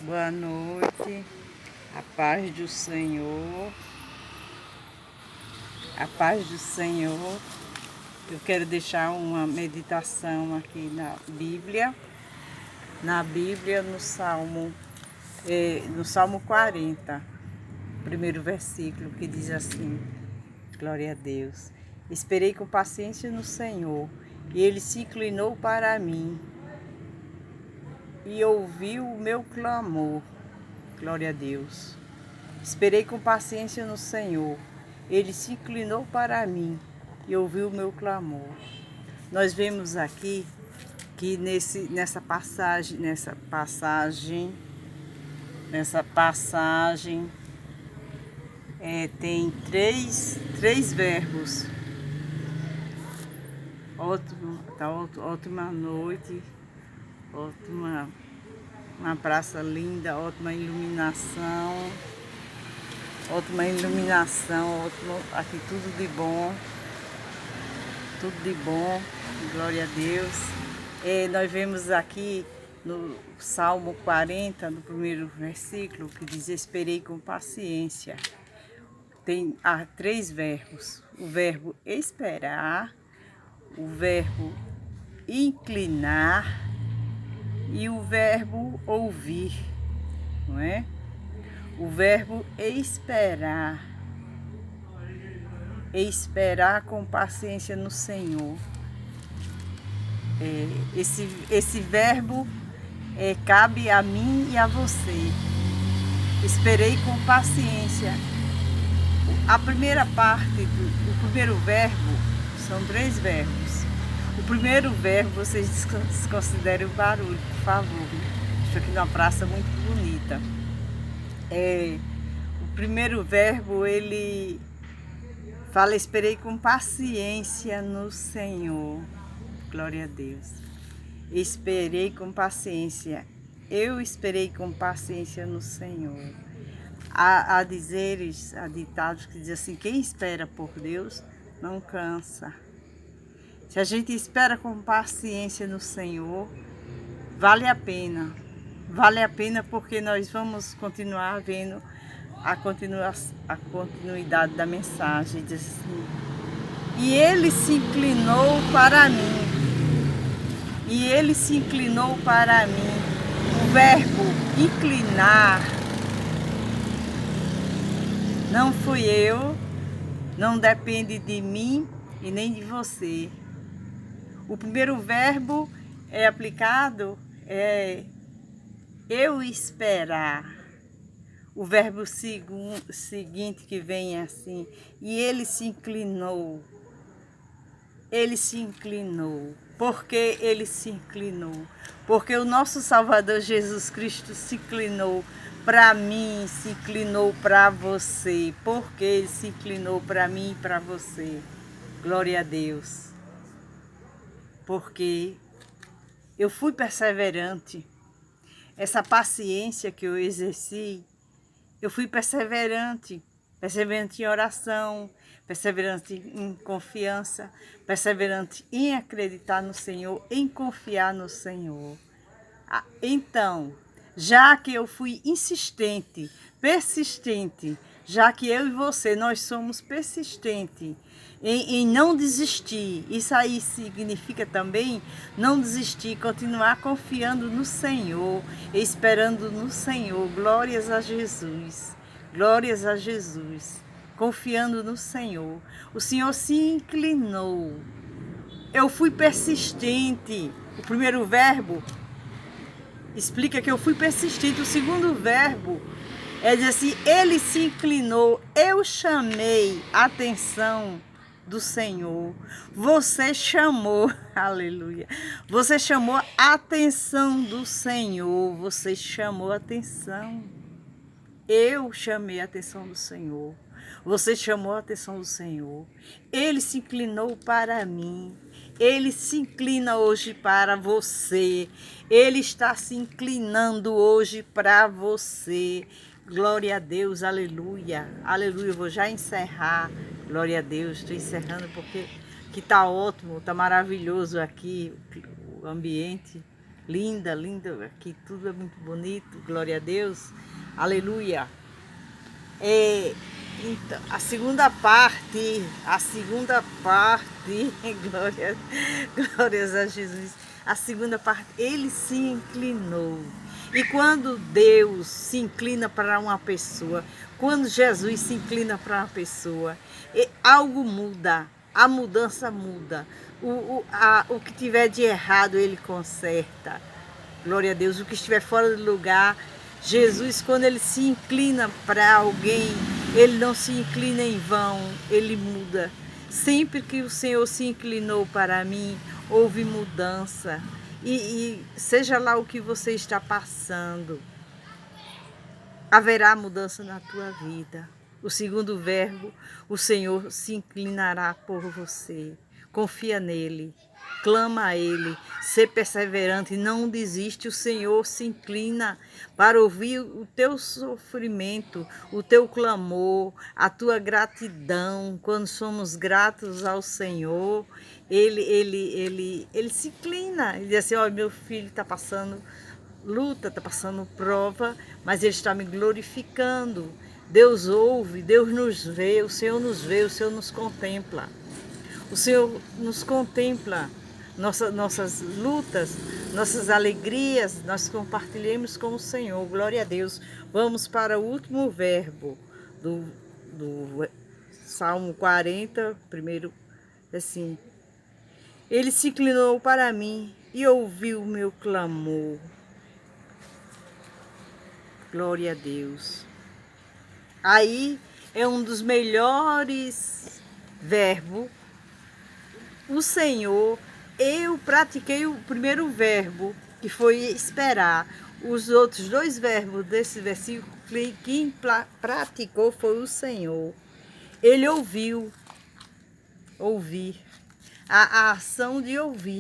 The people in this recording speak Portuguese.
Boa noite, a paz do Senhor, a paz do Senhor. Eu quero deixar uma meditação aqui na Bíblia, no Salmo 40, primeiro versículo, que diz assim: glória a Deus. Esperei com paciência no Senhor, e Ele se inclinou para mim e ouviu o meu clamor. Glória a Deus. Esperei com paciência no Senhor. Ele se inclinou para mim e ouviu o meu clamor. Nós vemos aqui que nessa passagem tem três verbos. Ótima noite, uma praça linda, ótima iluminação, aqui tudo de bom, glória a Deus. Nós vemos aqui no Salmo 40, no primeiro versículo, que diz: esperei com paciência. Tem três verbos: o verbo esperar, o verbo inclinar e o verbo ouvir, não é? O verbo esperar com paciência no Senhor. Esse verbo cabe a mim e a você. Esperei com paciência. A primeira parte do primeiro verbo são três verbos. O primeiro verbo, vocês desconsiderem o barulho, por favor. Estou aqui numa praça muito bonita. O primeiro verbo, ele fala: esperei com paciência no Senhor. Glória a Deus. Esperei com paciência. Eu esperei com paciência no Senhor. Há ditados que dizem assim: quem espera por Deus não cansa. Se a gente espera com paciência no Senhor, vale a pena. Vale a pena, porque nós vamos continuar vendo a continuidade da mensagem. Diz assim: e Ele se inclinou para mim. E Ele se inclinou para mim. O verbo inclinar não fui eu, não depende de mim e nem de você. O primeiro verbo aplicado eu esperar. O verbo seguinte que vem assim: e Ele se inclinou. Ele se inclinou. Por que Ele se inclinou? Porque o nosso Salvador Jesus Cristo se inclinou para mim, se inclinou para você. Porque Ele se inclinou para mim e para você. Glória a Deus. Porque eu fui perseverante. Essa paciência que eu exerci, eu fui perseverante em oração, perseverante em confiança, perseverante em acreditar no Senhor, em confiar no Senhor. Então, já que eu fui insistente, persistente, já que eu e você, nós somos persistentes em não desistir, isso aí significa também não desistir, continuar confiando no Senhor, esperando no Senhor. Glórias a Jesus, glórias a Jesus, confiando no Senhor. O Senhor se inclinou. Eu fui persistente. O primeiro verbo explica que eu fui persistente. O segundo verbo dizer assim: Ele se inclinou, eu chamei a atenção do Senhor. Você chamou, aleluia. Você chamou a atenção do Senhor. Você chamou a atenção. Eu chamei a atenção do Senhor. Você chamou a atenção do Senhor. Ele se inclinou para mim. Ele se inclina hoje para você. Ele está se inclinando hoje para você. Glória a Deus, aleluia. Aleluia, eu vou já encerrar. Glória a Deus, estou encerrando porque está ótimo, está maravilhoso aqui o ambiente. linda, linda, aqui tudo é muito bonito, glória a Deus, aleluia. Então, a segunda parte, glórias a Jesus, a segunda parte, ele se inclinou. E quando Deus se inclina para uma pessoa, quando Jesus se inclina para uma pessoa, algo muda, a mudança muda. O que tiver de errado, ele conserta. Glória a Deus, o que estiver fora do lugar, Jesus, quando ele se inclina para alguém, ele não se inclina em vão, ele muda. Sempre que o Senhor se inclinou para mim, houve mudança. E seja lá o que você está passando, haverá mudança na tua vida. O segundo verbo, o Senhor se inclinará por você. Confia nele, clama a ele, ser perseverante, não desiste. O Senhor se inclina para ouvir o teu sofrimento, o teu clamor, a tua gratidão. Quando somos gratos ao Senhor, ele se inclina. Ele diz assim, ó, meu filho está passando luta, está passando prova, mas ele está me glorificando. Deus ouve, Deus nos vê, o Senhor nos contempla. O Senhor nos contempla, nossas lutas, nossas alegrias, nós compartilhamos com o Senhor. Glória a Deus. Vamos para o último verbo do Salmo 40, primeiro, assim. Ele se inclinou para mim e ouviu o meu clamor. Glória a Deus. Aí é um dos melhores verbos. O Senhor, eu pratiquei o primeiro verbo, que foi esperar. Os outros dois verbos desse versículo, quem praticou foi o Senhor. Ele ouviu, ouvir, a ação de ouvir.